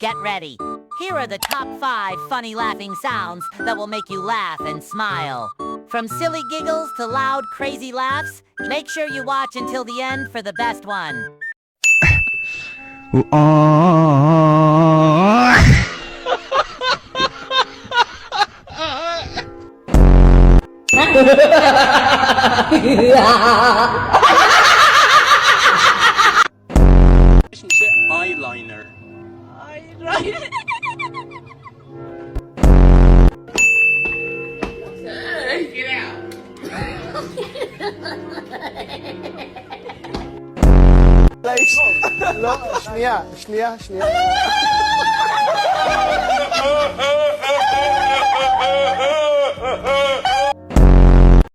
Get ready. Here are the top 5 funny laughing sounds that will make you laugh and smile. From silly giggles to loud, crazy laughs, make sure you watch until the end for the best one. Eyeliner. Get out. לא, שנייה.